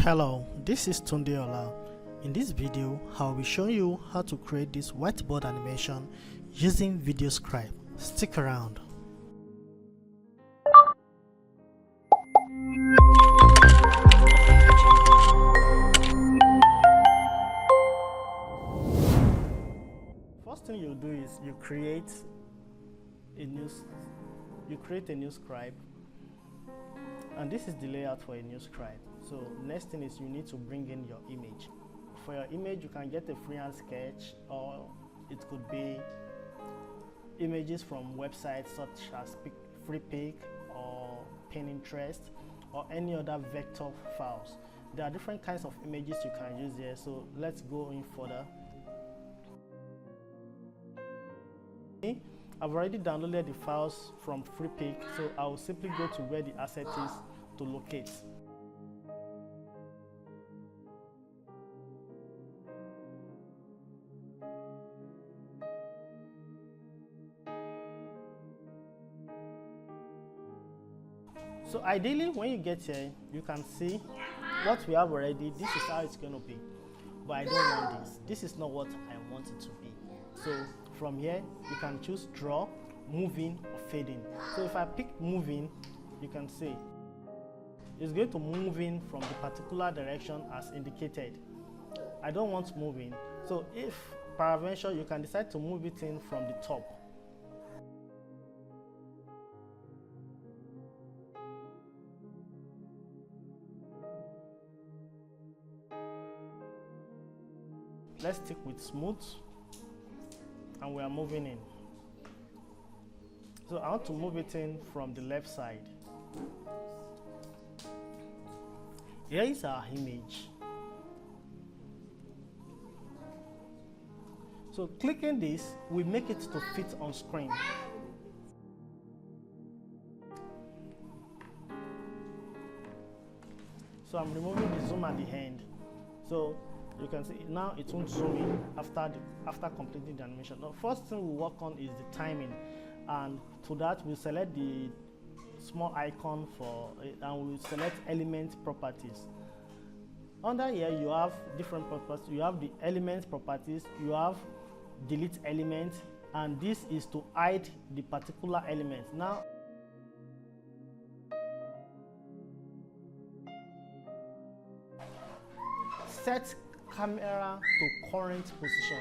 Hello, this is Tunde Ola. In this video, I will be showing you how to create this whiteboard animation using Videoscribe. Stick around. First thing you do is you create a new scribe, and this is the layout for a new scribe. So next thing is you need to bring in your image. For your image, you can get a freehand sketch, or it could be images from websites such as FreePic or Pinterest or any other vector files. There are different kinds of images you can use here, so let's go in further. I've already downloaded the files from FreePic, so I will simply go to where the asset is to locate. So ideally, when you get here, you can see what we have already. This is how it's going to be, but I don't want this. This is not what I want it to be. So from here, you can choose draw, moving, or fading. So if I pick moving, you can see it's going to move in from the particular direction as indicated. I don't want moving. So if peradventure, you can decide to move it in from the top. Let's stick with smooth, and we are moving in. So I want to move it in from the left side. Here is our image. So clicking this will make it to fit on screen. So I'm removing the zoom at the end. So you can see now it won't zoom in after completing the animation. The first thing we work on is the timing, and to that we select the small icon for it, and we select element properties. Under here you have different properties. You have the element properties, you have delete element, and this is to hide the particular element. Now set camera to current position.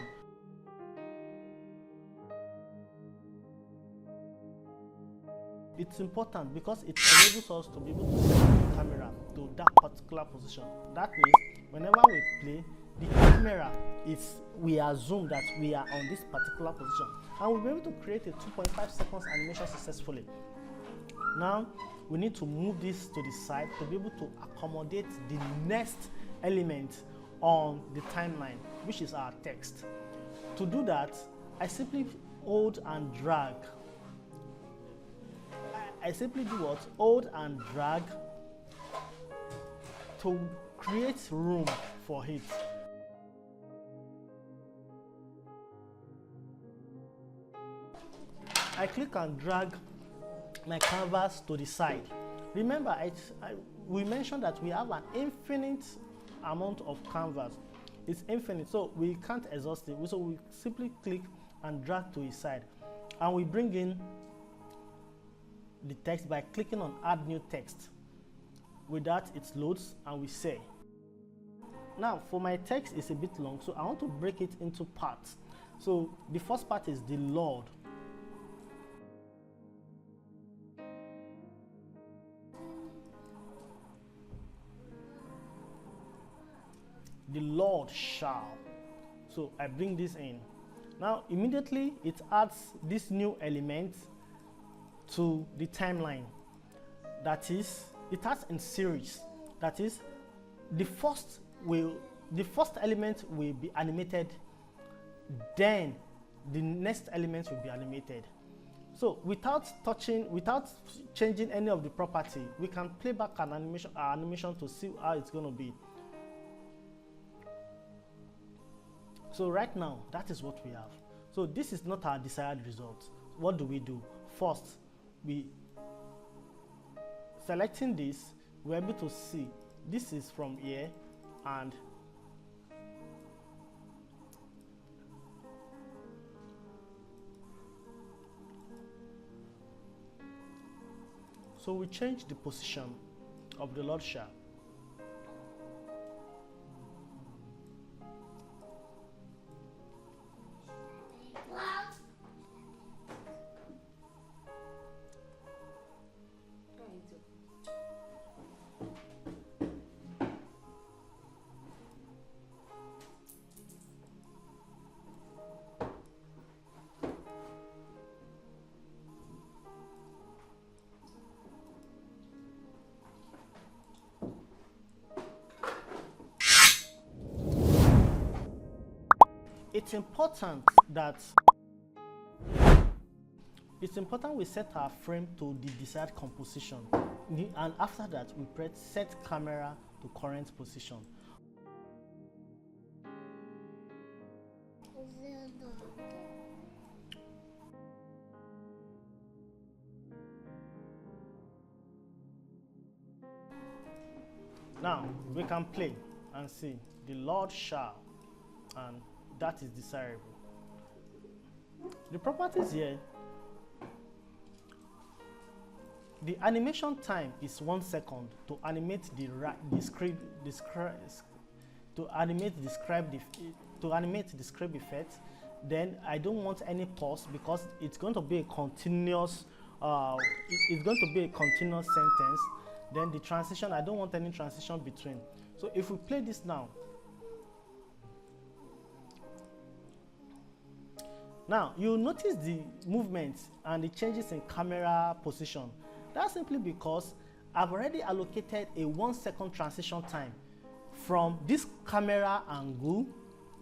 It's important because it enables us to be able to set the camera to that particular position. That means whenever we play, the camera we assume that we are on this particular position, and we'll be able to create a 2.5 seconds animation successfully. Now we need to move this to the side to be able to accommodate the next element on the timeline, which is our text. To do that, I simply hold and drag. I simply do what? Hold and drag to create room for it. I click and drag my canvas to the side. Remember, we mentioned that we have an infinite amount of canvas. It's infinite, so we can't exhaust it. So we simply click and drag to its side, and we bring in the text by clicking on add new text. With that, it loads and we say. Now for my text is a bit long, so I want to break it into parts. So the first part is the Lord. The Lord shall. So I bring this in. Now immediately it adds this new element to the timeline. That is, it adds in series. That is, the first element will be animated, then the next element will be animated. So without changing any of the property, we can play back our animation to see how it's going to be. So right now, that is what we have. So this is not our desired result. What do? First, selecting this, we're able to see this is from here, and so we change the position of the Lord sharp. It's important we set our frame to the desired composition, and after that we press set camera to current position. Now we can play and see the Lord sharp, and that is desirable. The properties here, the animation time is 1 second to animate the scribe effect. Then I don't want any pause because it's going to be a continuous sentence. Then the transition, I don't want any transition between. So if we play this now, you'll notice the movements and the changes in camera position. That's simply because I've already allocated a 1 second transition time from this camera angle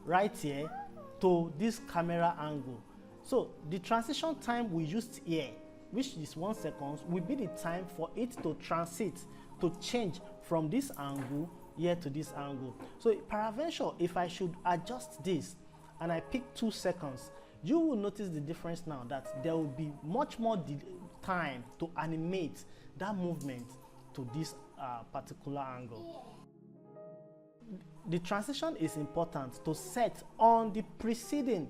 right here to this camera angle. So the transition time we used here, which is 1 second, will be the time for it to change from this angle here to this angle. So peradventure, if I should adjust this and I pick 2 seconds, you will notice the difference now, that there will be much more time to animate that movement to this particular angle. The transition is important to set on the preceding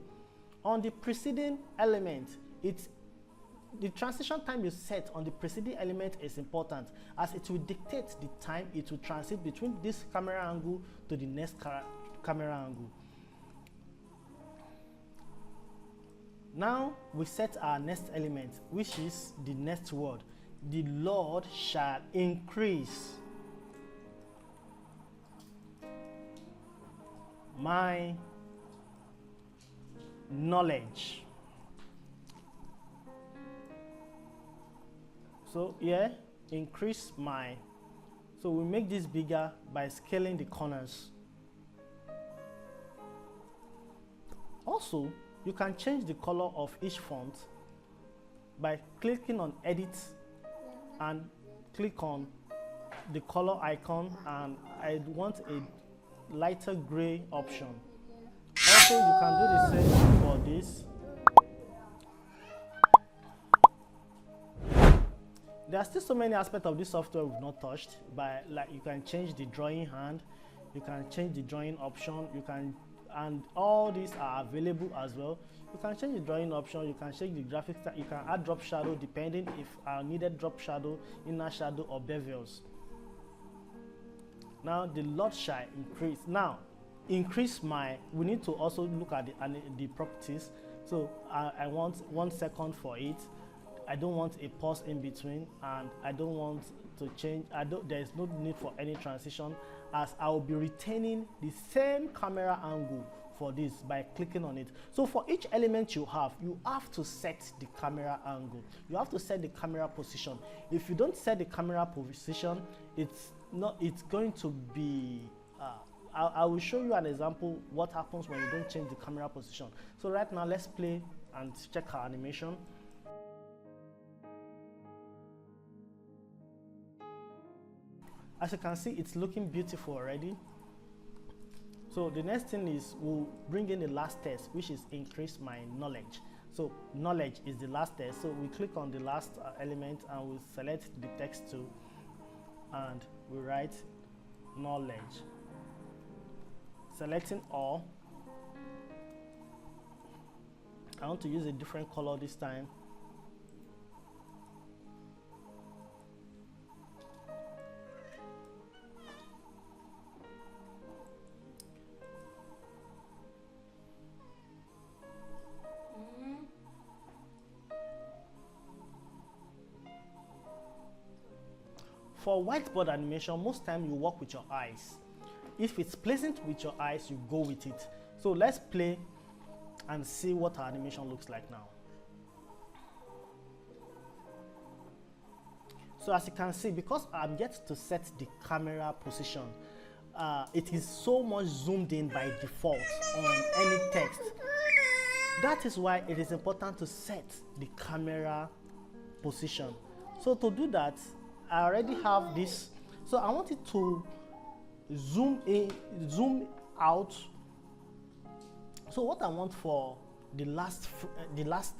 element. The transition time you set on the preceding element is important, as it will dictate the time it will transit between this camera angle to the next camera angle. Now we set our next element, which is the next word. The Lord shall increase my knowledge. So yeah, increase my. So we make this bigger by scaling the corners. Also, you can change the color of each font by clicking on edit and click on the color icon, and I want a lighter gray option. Also, you can do the same for this. There are still so many aspects of this software we've not touched, but like you can change the drawing hand, you can change the drawing option, and all these are available as well. You can change the drawing option, you can change the graphics, you can add drop shadow depending if needed drop shadow, inner shadow, or bevels. Now the Lord shall increase. Now increase my, we need to also look at the properties. So I want 1 second for it. I don't want a pause in between, and I don't want to change. There is no need for any transition, as I will be retaining the same camera angle for this by clicking on it. So for each element you have to set the camera angle. You have to set the camera position. If you don't set the camera position, it's going to be. I will show you an example what happens when you don't change the camera position. So right now, let's play and check our animation. As you can see, it's looking beautiful already. So the next thing is we'll bring in the last test, which is increase my knowledge. So knowledge is the last test. So we click on the last element and we select the text tool, and we write knowledge. Selecting all. I want to use a different color this time. For whiteboard animation, most time you work with your eyes. If it's pleasant with your eyes, you go with it. So let's play and see what our animation looks like now. So as you can see, because I'm yet to set the camera position, it is so much zoomed in by default on any text. That is why it is important to set the camera position. So to do that, I already have this. So I want it to zoom in, zoom out. So what I want for the last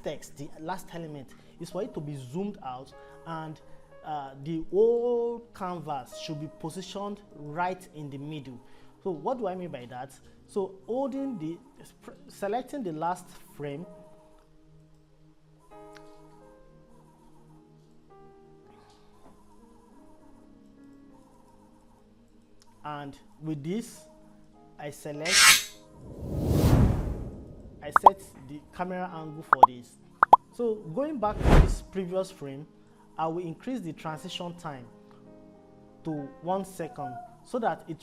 text, the last element, is for it to be zoomed out, and the whole canvas should be positioned right in the middle. So what do I mean by that? So selecting the last frame, and with this I set the camera angle for this. So going back to this previous frame, I will increase the transition time to 1 second so that it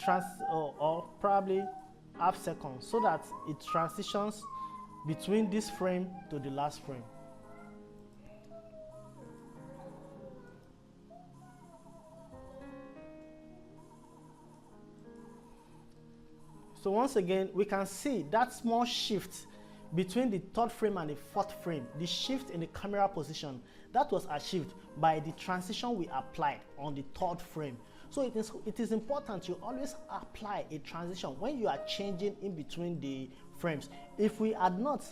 or probably half second, so that it transitions between this frame to the last frame. So once again, we can see that small shift between the third frame and the fourth frame, the shift in the camera position, that was achieved by the transition we applied on the third frame. So it is important you always apply a transition when you are changing in between the frames. If we had not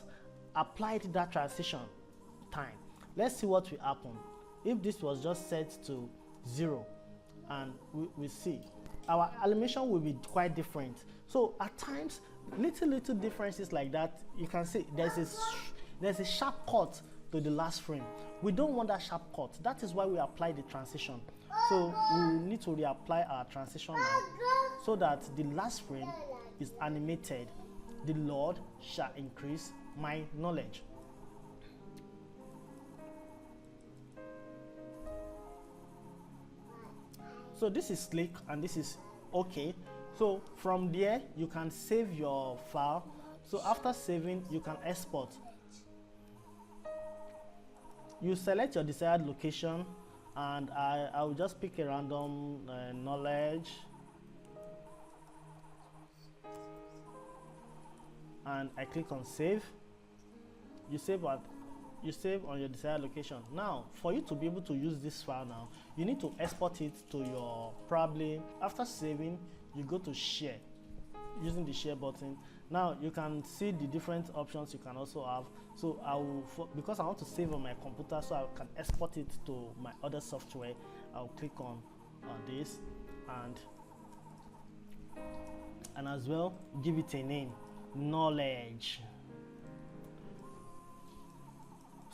applied that transition time, let's see what will happen. If this was just set to 0, and we see our animation will be quite different. So at times, little differences like that, you can see there's a sharp cut to the last frame. We don't want that sharp cut. That is why we apply the transition. So we need to reapply our transition now, so that the last frame is animated. The Lord shall increase my knowledge. So this is slick and this is okay. So from there you can save your file. So after saving, you can export. You select your desired location, and I will just pick a random knowledge, and I click on save. You save on your desired location. Now, for you to be able to use this file now, you need to export it to your, probably after saving, you go to share using the share button. Now you can see the different options you can also have. So because I want to save on my computer, so I can export it to my other software, I'll click on this, and as well give it a name, knowledge.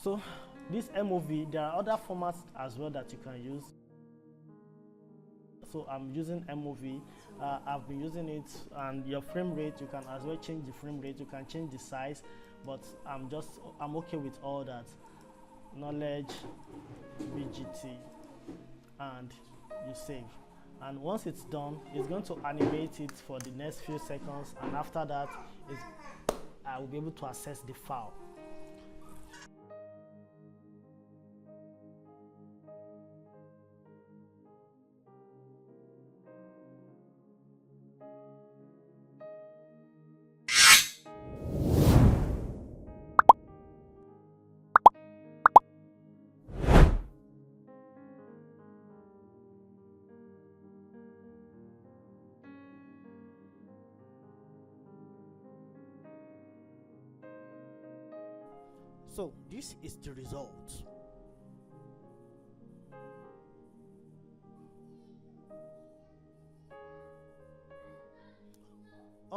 So this MOV, there are other formats as well that you can use. So I'm using MOV. I've been using it, and your frame rate, you can as well change the frame rate, you can change the size, but I'm okay with all that. Knowledge, BGT, and you save. And once it's done, it's going to animate it for the next few seconds, and after that, I will be able to access the file. So this is the result.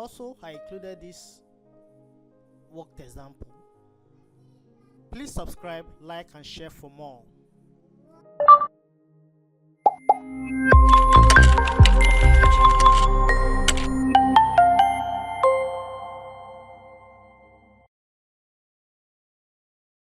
also I included this worked example. Please subscribe, like and share for more.